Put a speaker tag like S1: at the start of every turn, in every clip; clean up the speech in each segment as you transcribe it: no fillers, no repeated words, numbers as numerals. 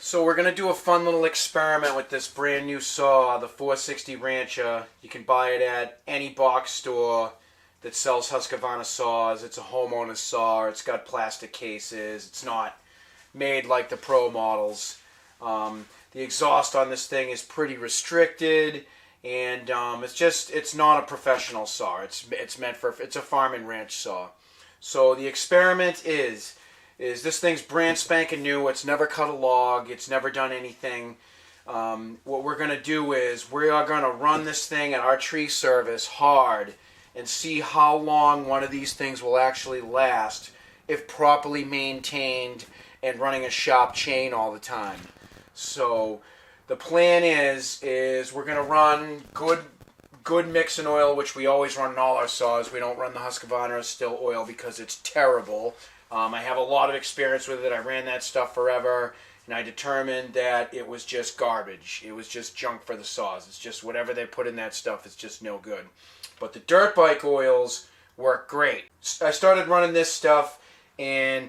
S1: So we're going to do a fun little experiment with this brand new saw, the 460 Rancher. You can buy it at any box store that sells Husqvarna saws. It's a Homeowner saw. It's got plastic cases. It's not made like the pro models. The exhaust on this thing is pretty restricted, and it's not a professional saw. It's a farm and ranch saw. So the experiment is this thing's brand spanking new. It's never cut a log. It's never done anything. What we're going to do is we are going to run this thing at our tree service hard and see how long one of these things will actually last if properly maintained and running a sharp chain all the time. So the plan is we're going to run good mixing oil, which we always run in all our saws. We don't run the Husqvarna still oil because it's terrible. I have a lot of experience with it. I ran that stuff forever, and I determined that it was just garbage. It was just junk for the saws. It's just whatever they put in that stuff is just no good. But the dirt bike oils work great. I started running this stuff, and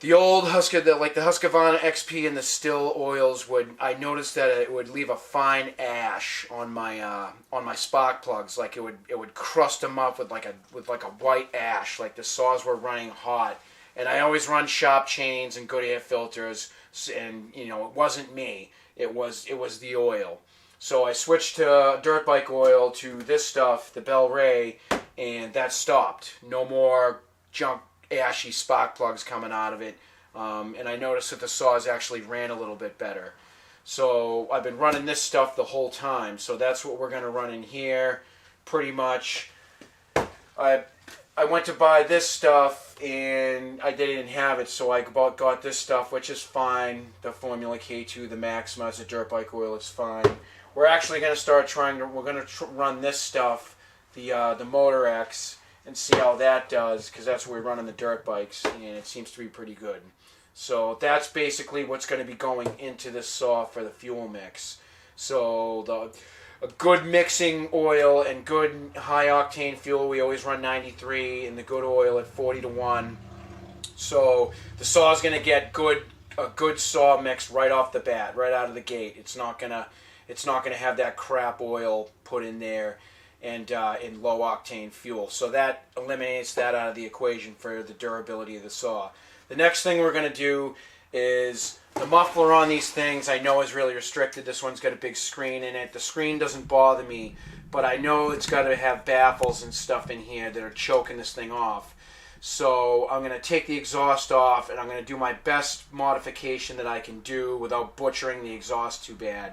S1: the old like the Husqvarna XP and the still oils I noticed that it would leave a fine ash on my spark plugs. Like it would crust them up with like a white ash, like the saws were running hot. And I always run sharp chains and good air filters, and it wasn't me. It was the oil. So I switched to dirt bike oil to this stuff, the Bel Ray, and that stopped. No more junk ashy spark plugs coming out of it, and I noticed that the saws actually ran a little bit better. So I've been running this stuff the whole time, so that's what we're going to run in here pretty much. I went to buy this stuff and I didn't have it, so I got this stuff, which is fine. The Formula K2, the Maxima, it's a dirt bike oil, it's fine. We're actually going to start we're going to run this stuff, the Motor X, and see how that does, because that's where we're running the dirt bikes, and it seems to be pretty good. So that's basically what's going to be going into this saw for the fuel mix. So a good mixing oil and good high octane fuel, we always run 93, and the good oil at 40-1. So the saw is going to get a good saw mix right off the bat, right out of the gate. It's not gonna have that crap oil put in there and in low octane fuel. So that eliminates that out of the equation for the durability of the saw. The next thing we're going to do is the muffler on these things I know is really restricted. This one's got a big screen in it. The screen doesn't bother me, but I know it's got to have baffles and stuff in here that are choking this thing off. So I'm going to take the exhaust off, and I'm going to do my best modification that I can do without butchering the exhaust too bad.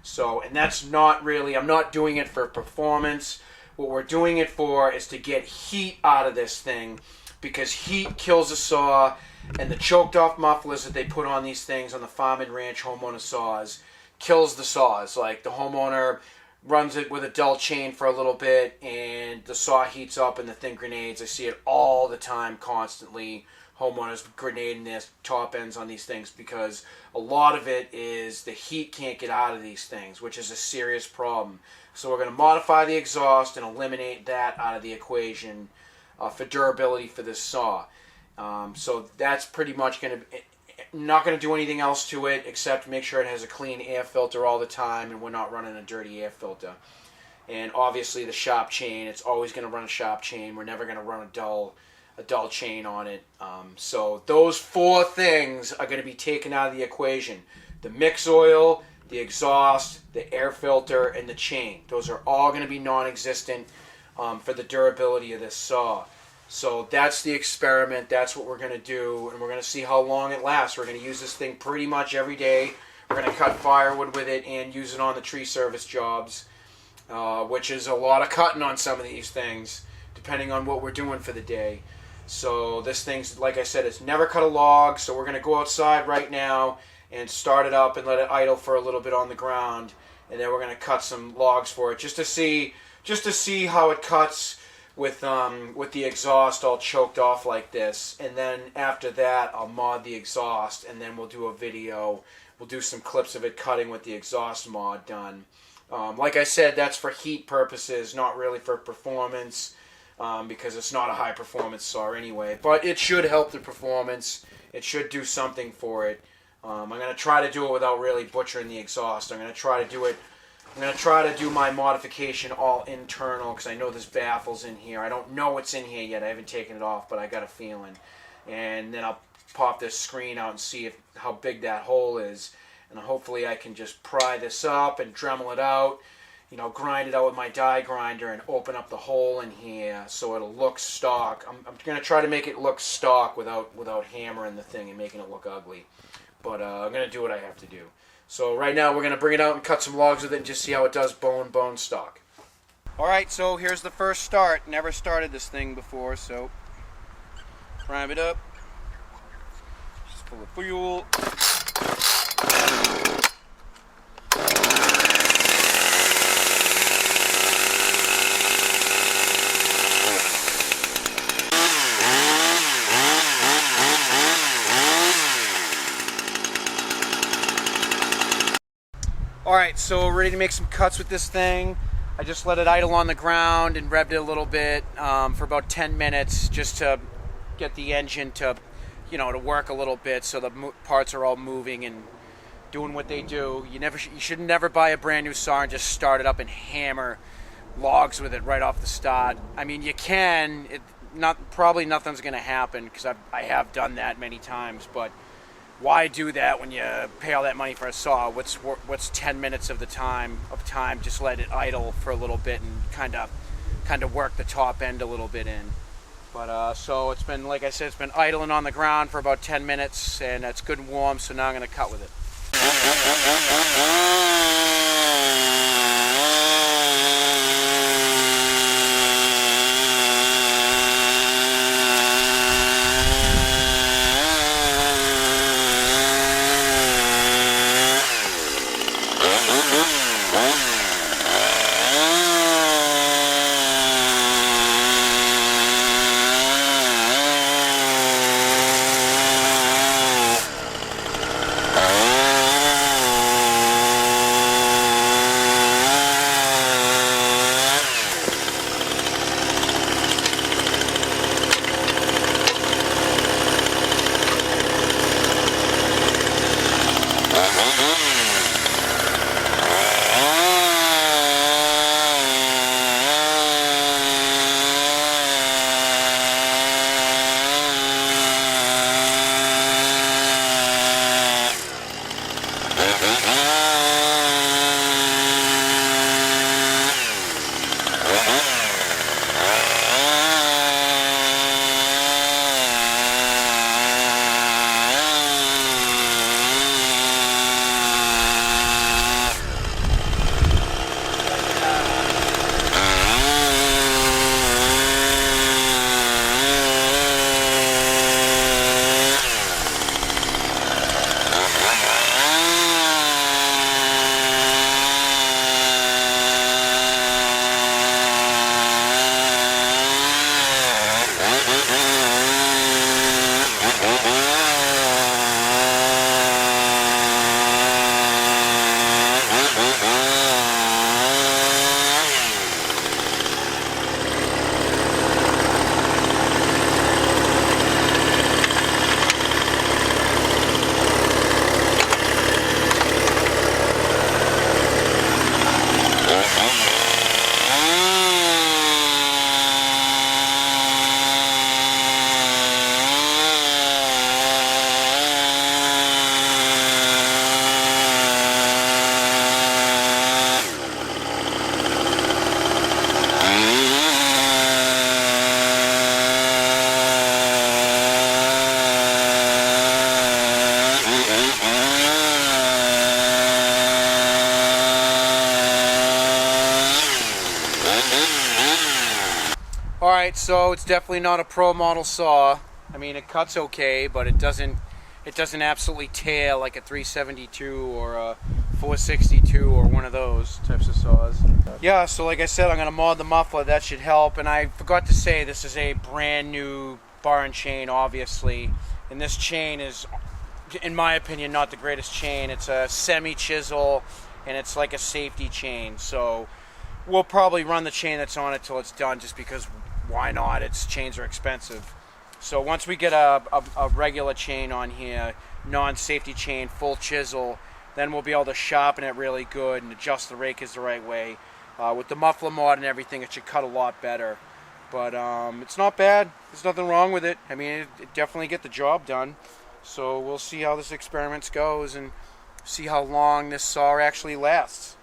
S1: So, and that's not really, I'm not doing it for performance. What we're doing it for is to get heat out of this thing, because heat kills a saw, and the choked off mufflers that they put on these things on the farm and ranch Homeowner saws kills the saws. Like the Homeowner runs it with a dull chain for a little bit, and the saw heats up and the thing grenades. I see it all the time, constantly. Homeowners grenading their top ends on these things because a lot of it is the heat can't get out of these things, which is a serious problem. So we're going to modify the exhaust and eliminate that out of the equation for durability for this saw. So that's pretty much going to not going to do anything else to it except make sure it has a clean air filter all the time, and we're not running a dirty air filter. And obviously the sharp chain, it's always going to run a sharp chain. We're never going to run a dull chain on it. So those four things are going to be taken out of the equation: the mix oil, the exhaust, the air filter, and the chain. Those are all going to be non-existent for the durability of this saw. So that's the experiment. That's what we're going to do, and we're going to see how long it lasts. We're going to use this thing pretty much every day. We're going to cut firewood with it and use it on the tree service jobs, which is a lot of cutting on some of these things, depending on what we're doing for the day. So this thing's, like I said, it's never cut a log, so we're going to go outside right now and start it up and let it idle for a little bit on the ground, and then we're going to cut some logs for it just to see how it cuts with the exhaust all choked off like this. And then after that I'll mod the exhaust, and then we'll do a video. We'll do some clips of it cutting with the exhaust mod done. Like I said, that's for heat purposes, not really for performance. Because it's not a high performance saw anyway, but it should help the performance. It should do something for it. I'm going to try to do it without really butchering the exhaust. I'm going to try to do my modification all internal, because I know there's baffles in here. I don't know what's in here yet. I haven't taken it off, but I got a feeling. And then I'll pop this screen out and see how big that hole is. And hopefully I can just pry this up and Dremel it out, grind it out with my die grinder and open up the hole in here so it'll look stock. I'm going to try to make it look stock without hammering the thing and making it look ugly. But I'm going to do what I have to do. So right now we're going to bring it out and cut some logs with it and just see how it does bone stock. Alright, so here's the first start. Never started this thing before, so prime it up. Just full of fuel. Alright, so we're ready to make some cuts with this thing. I just let it idle on the ground and revved it a little bit for about 10 minutes just to get the engine to, to work a little bit so the parts are all moving and doing what they do. You should never buy a brand new saw and just start it up and hammer logs with it right off the start. I mean, you can. Probably nothing's going to happen because I have done that many times, but why do that when you pay all that money for a saw? What's 10 minutes of time? Just let it idle for a little bit and kind of work the top end a little bit in. But so it's been, like I said, it's been idling on the ground for about 10 minutes, and it's good and warm. So now I'm going to cut with it. Alright, so it's definitely not a pro model saw. I mean, it cuts okay, but it doesn't absolutely tail like a 372 or a 462 or one of those types of saws. Yeah, so like I said, I'm going to mod the muffler. That should help. And I forgot to say, this is a brand new bar and chain, obviously. And this chain is, in my opinion, not the greatest chain. It's a semi-chisel, and it's like a safety chain. So we'll probably run the chain that's on it till it's done, just because why not? Chains are expensive. So once we get a regular chain on here, non-safety chain, full chisel. Then we'll be able to sharpen it really good and adjust the rakers the right way. With the muffler mod and everything, it should cut a lot better. But it's not bad. There's nothing wrong with it. I mean, it definitely get the job done. So we'll see how this experiment goes and see how long this saw actually lasts.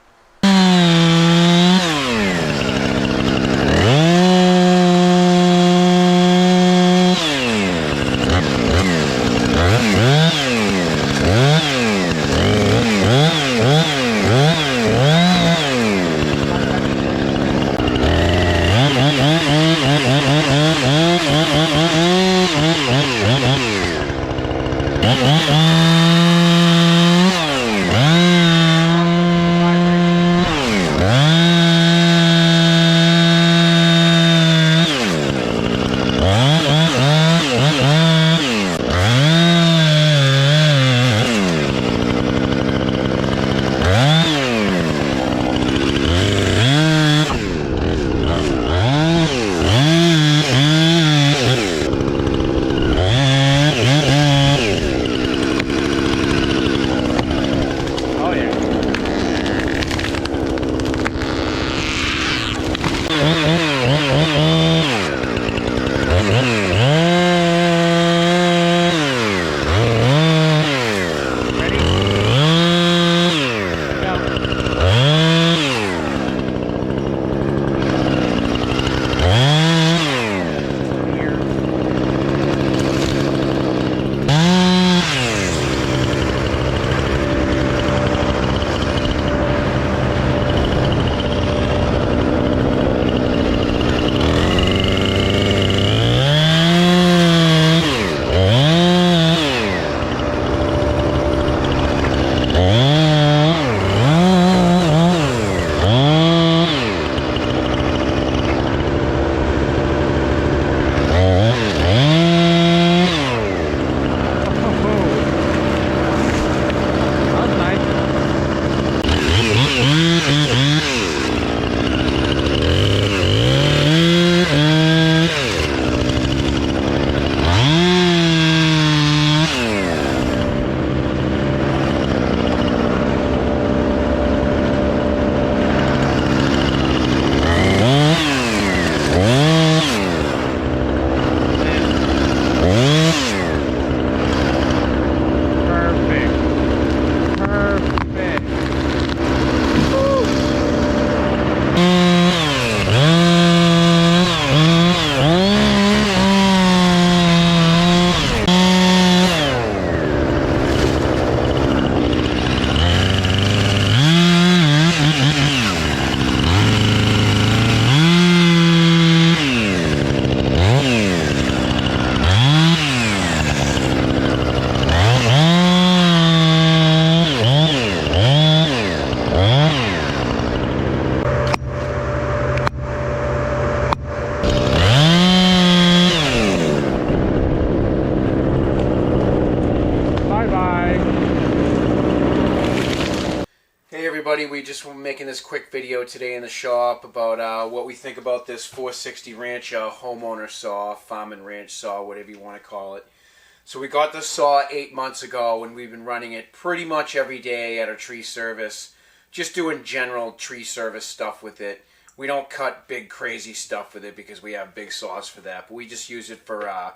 S1: We just were making this quick video today in the shop about what we think about this 460 Rancher homeowner saw, farm and ranch saw, whatever you want to call it. So we got this saw 8 months ago and we've been running it pretty much every day at our tree service, just doing general tree service stuff with it. We don't cut big crazy stuff with it because we have big saws for that, but we just use it for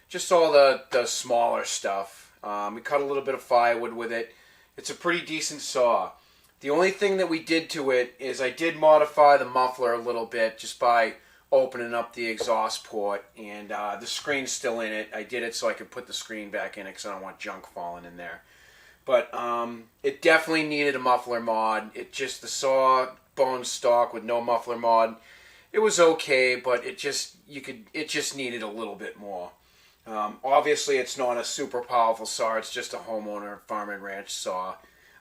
S1: just all the smaller stuff. We cut a little bit of firewood with it. It's a pretty decent saw. The only thing that we did to it is I did modify the muffler a little bit just by opening up the exhaust port, and the screen's still in it. I did it so I could put the screen back in it because I don't want junk falling in there. But it definitely needed a muffler mod. It just, the saw bone stock with no muffler mod, it was okay, but it just needed a little bit more. Obviously it's not a super powerful saw, it's just a homeowner farm and ranch saw.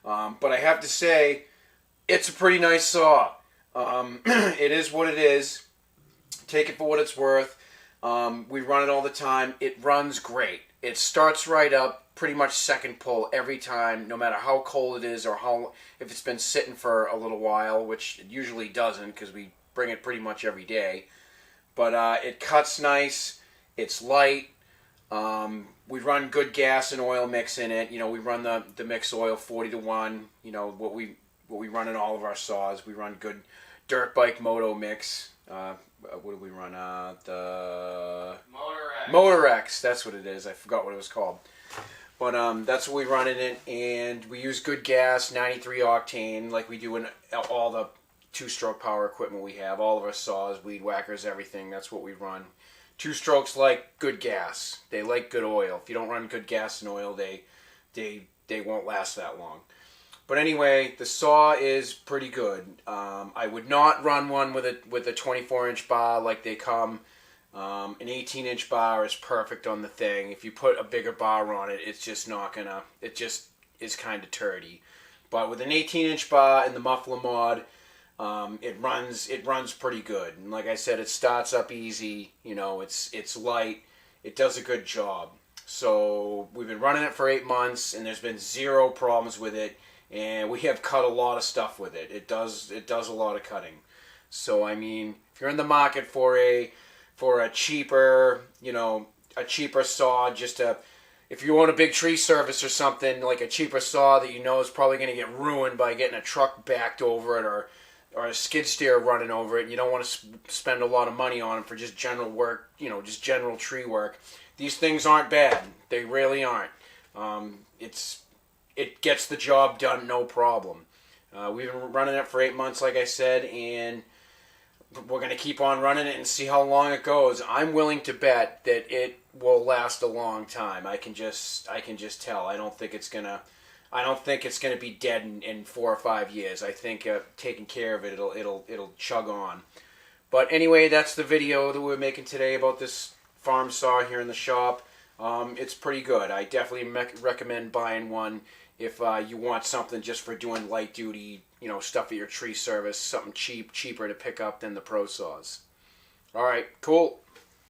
S1: But I have to say, it's a pretty nice saw. It is what it is. Take it for what it's worth. We run it all the time. It runs great. It starts right up, pretty much second pull every time, no matter how cold it is or if it's been sitting for a little while, which it usually doesn't because we bring it pretty much every day. But it cuts nice. It's light. We run good gas and oil mix in it. You know, we run the mix oil 40-to-1. You know what we run in all of our saws. We run good dirt bike moto mix. What do we run? The Motor X. That's what it is. I forgot what it was called. But that's what we run in it, and we use good gas, 93 octane, like we do in all the two-stroke power equipment we have. All of our saws, weed whackers, everything. That's what we run. Two strokes like good gas. They like good oil. If you don't run good gas and oil, they won't last that long. But anyway, the saw is pretty good. I would not run one with a 24-inch bar like they come. An 18-inch bar is perfect on the thing. If you put a bigger bar on it, it's just not gonna. It just is kind of turdy. But with an 18-inch bar and the Muffler mod, it runs pretty good. And like I said, it starts up easy. You know, it's light. It does a good job. So we've been running it for 8 months, and there's been zero problems with it. And we have cut a lot of stuff with it. It does a lot of cutting. So I mean, if you're in the market for a cheaper, you know, a cheaper saw, if you want a big tree service or something, like a cheaper saw that you know is probably going to get ruined by getting a truck backed over it or a skid steer running over it, and you don't want to spend a lot of money on it for just general work, you know, just general tree work. These things aren't bad. They really aren't. It gets the job done, no problem. We've been running it for 8 months, like I said, and we're going to keep on running it and see how long it goes. I'm willing to bet that it will last a long time. I can just tell. I don't think it's gonna be dead in 4 or 5 years. I think taking care of it, it'll chug on. But anyway, that's the video that we're making today about this farm saw here in the shop. It's pretty good. I definitely recommend buying one if you want something just for doing light duty, you know, stuff at your tree service, something cheaper to pick up than the Pro saws. All right, cool.